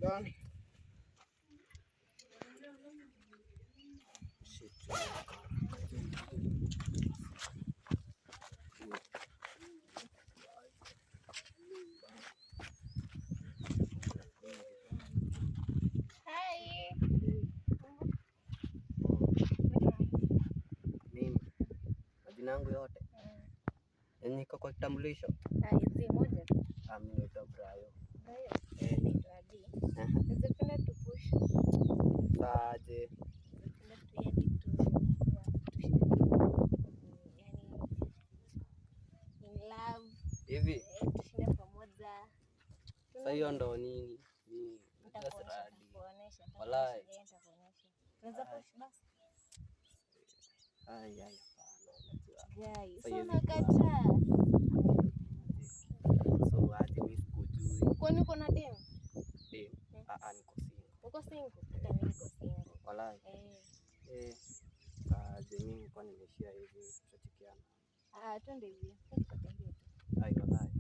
gani? Mimi majina yangu yote yenye iko kwa kitambulisho moja tu. mimi naitwa Brayo. Saje hivi sasa, hiyo ndo nini? Walai kwani uko na dem? Uko single? Hata mimi niko single. Walai. Saje mimi nilikuwa nimeshia hivi tutachikiana. Twende hivi. Ai walai.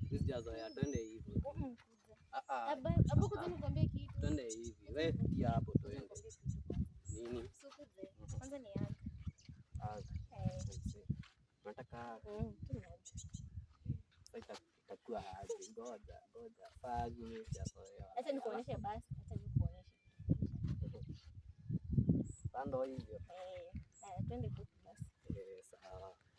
Sijazoea, twende hivi. Abu kuja nikwambie kitu. Twende hivi. Wewe pia hapo twende. Nini? Kwanza ni yangu. Nataka itakuwa aje? Ngoja. Fagi sijazoea. Acha nikuonyeshe basi. Acha nikuonyeshe. Pando hivyo. Twende.